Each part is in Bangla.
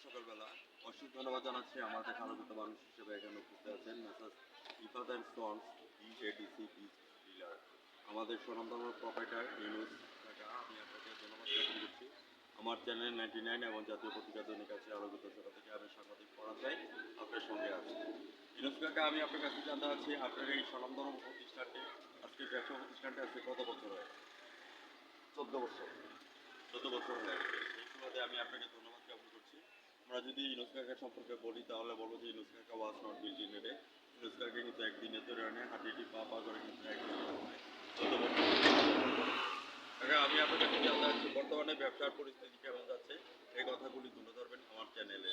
সকালবেলা অসংখ্য ধন্যবাদ জানাচ্ছি আমাদের আলোকিত মানুষ হিসেবে এখানে উপস্থিত আছেন messrs Ifat and sons BADC বীজ ডিলার। আমাদের স্বনামধন্য প্রোপাইটার ইউনুস কাকা, আমি আপনাকে ধন্যবাদ জ্ঞাপন করছি। আমার চ্যানেল 99 এবং জাতীয় পত্রিকা দৈনিক আছে আলোকিত সেটা থেকে আমি সাংবাদিক পড়া চাই আপনার সঙ্গে আছি। ইউনুস কাকা, আমি আপনার কাছে জানতে চাচ্ছি আপনার এই স্বনামধন্য প্রতিষ্ঠানটি আজকে ব্যবসা প্রতিষ্ঠানটি আজকে কত বছর হয়? 14 বছর। 14 বছর হয়ে গেছে। এই সুবাদে আমি আপনাকে ধন্যবাদ জ্ঞাপন করছি। আমরা যদি ইউনুস কাকা সম্পর্কে বলি তাহলে বলবো যে ইউনুস কাকা was not built in a day. Yunus কাকা কিন্তু একদিনে তৈরি হয় না, হাঁটি পা পা করে কিন্তু একদিনে হয় নাই। 14 বছর কাকা, আমি আপনার কাছে জানতে চাচ্ছি বর্তমানে ব্যবসার পরিস্থিতি কেমন যাচ্ছে, এই কথাগুলি তুলে ধরবেন আমার চ্যানেলে।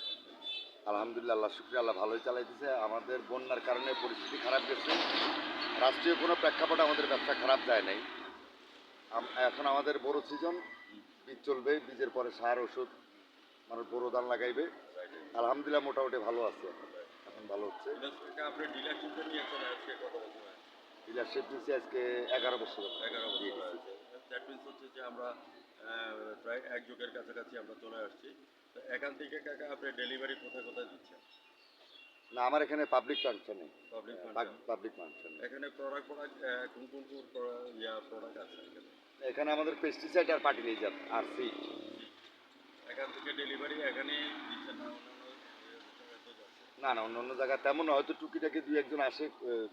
আলহামদুলিল্লাহ, আল্লাহ শুক্রিয়া, আল্লাহ ভালোই চালাইতেছে। আমাদের বন্যার কারণে পরিস্থিতি খারাপ গেছে। রাষ্ট্রীয় কোনো প্রেক্ষাপটে আমাদের ব্যবসা খারাপ যায় নাই। এখন আমাদের বড় সিজন, বীজ চলবে, বীজের পরে সার ওষুধ মানুষ বড় ধান লাগাইবে। আলহামদুলিল্লাহ মোটামুটি ভালো আছে, এখন ভালো হচ্ছে। ইউনুস কাকা, আপনি ডিলারশিপটা নিয়েছেন আজকে কত বছর হয়? ডিলারশিপ দিচ্ছি আজকে 11 বছর। 11 বছর হয়েছে। দ্যাট মিনস হচ্ছে যে আমরা প্রায় এক যুগের কাছাকাছি আমরা চলে আসছি। তো এখান থেকে কাকা আপনি ডেলিভারি কোথায় কোথায় দিচ্ছেন? না, আমার এখানে পাবলিক ফাংশন নেই। পাবলিক পাবলিক ফাংশন এখানে প্রোডাক্ট কোন কোন প্রোডাক্ট আছে এখানে? এখানে আমাদের পেস্টিসাইড আর ফার্টিলাইজার আর সিড। এখান থেকে ডেলিভারি এখানে দিচ্ছেন না অন্যান্য জায়গায় তো যাচ্ছে? না না, অন্য অন্য জায়গায় তেমন না, হয়তো টুকিটাকি দুই একজন আসে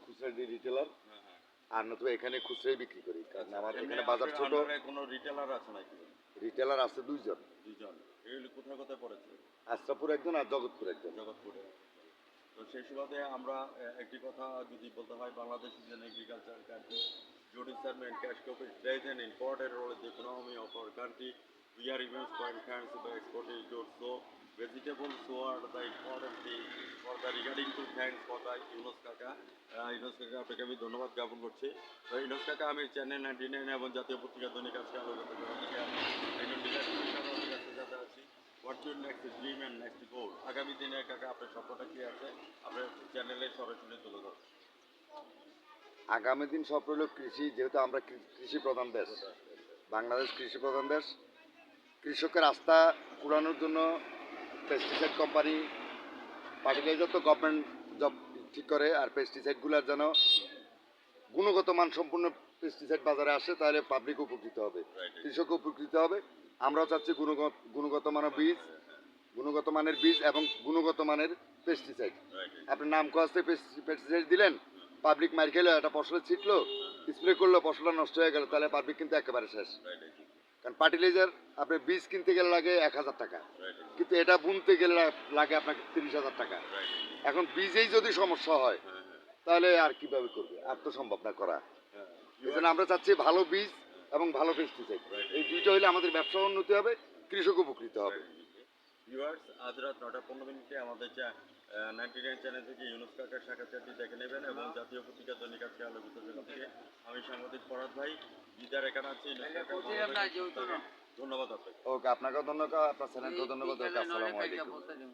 খুচরা রিটেলার, হ্যাঁ হ্যাঁ। আর নতুবা এখানে খুচরাই বিক্রি করি, কারণ আমার এমনি এখানে বাজার ছোট। কোনো রিটেলার আছে নাকি? রিটেলার আছে দুইজন। দুইজন। এগুলি কোথায় কোথায় পড়েছে? আশরাফপুর একজন আর জগৎপুর একজন। জগৎপুরে। তো সেই সুবাদে আমরা একটি কথা যদি বলতে হয়, Bangladesh is an agriculture country. Judiciary cash crop plays an important role in the economy of our country. We are immense foreign currency by exporting goods. So vegetables so are the important thing for the regarding to thanks for the Yunus কাকা। ইউনুস কাকা, আপনাকে আমি ধন্যবাদ জ্ঞাপন করছি। তো ইউনুস কাকা, আমি চ্যানেল 99 এবং জাতীয় পত্রিকা দৈনিক আজকে আলোকিত করা থেকে আমি একজন ডিলারশিপ কাছে যেতে আছি। What's your next dream and next গোল? আগামী দিনে কাকা আপনার স্বপ্নটা কী আছে আপনার চ্যানেলে সরাসরি তুলে ধরুন। আগামী দিন সব রইল কৃষি, যেহেতু আমরা কৃষি প্রধান দেশ, বাংলাদেশ কৃষি প্রধান দেশ। কৃষকের আস্থা কুড়ানোর জন্য পেস্টিসাইড কোম্পানি, ফার্টিলাইজার তো গভর্নমেন্ট জব ঠিক করে, আর পেস্টিসাইডগুলোর যেন গুণগত মান সম্পূর্ণ পেস্টিসাইড বাজারে আসে, তাহলে পাবলিক উপকৃত হবে, কৃষক উপকৃত হবে। আমরাও চাচ্ছি গুণগত মানের বীজ, গুণগত মানের বীজ এবং গুণগত মানের পেস্টিসাইড। আপনি নাম কাস্তে পেস্টিসাইড দিলেন, পাবলিক মার খেলো, একটা ফসলে ছিটলো, স্প্রে করলো, ফসলটা নষ্ট হয়ে গেল, তাহলে পাবলিক কিন্তু একেবারে শেষ। কারণ ফার্টিলাইজার আপনি বীজ কিনতে গেলে লাগে 1000 টাকা, কিন্তু এটা বুনতে গেলে লাগে আপনাকে 30,000 টাকা। এখন বীজেই যদি সমস্যা হয় তাহলে আর কিভাবে করবে? আর তো সম্ভব না করা। এই জন্য আমরা চাচ্ছি ভালো বীজ এবং ভালো পেস্টিসাইড, এই দুইটা হলে আমাদের ব্যবসা উন্নতি হবে, কৃষক উপকৃত হবে। ভিউয়ার্স, আজ রাত 9:15 আমাদের 99 চ্যানেল থেকে ইউনুস কাকার সাক্ষাৎকারটি দেখে নেবেন এবং জাতীয় পত্রিকা দৈনিক আজকে আলোকিত জেলা থেকে আমি সাংবাদিক ফরাদ ভাই বিদার এখানে আছি। ধন্যবাদ আপনাকে। ওকে, আপনাকেও ধন্যবাদ, আপনার চ্যানেলকেও ধন্যবাদ। আসসালামু আলাইকুম।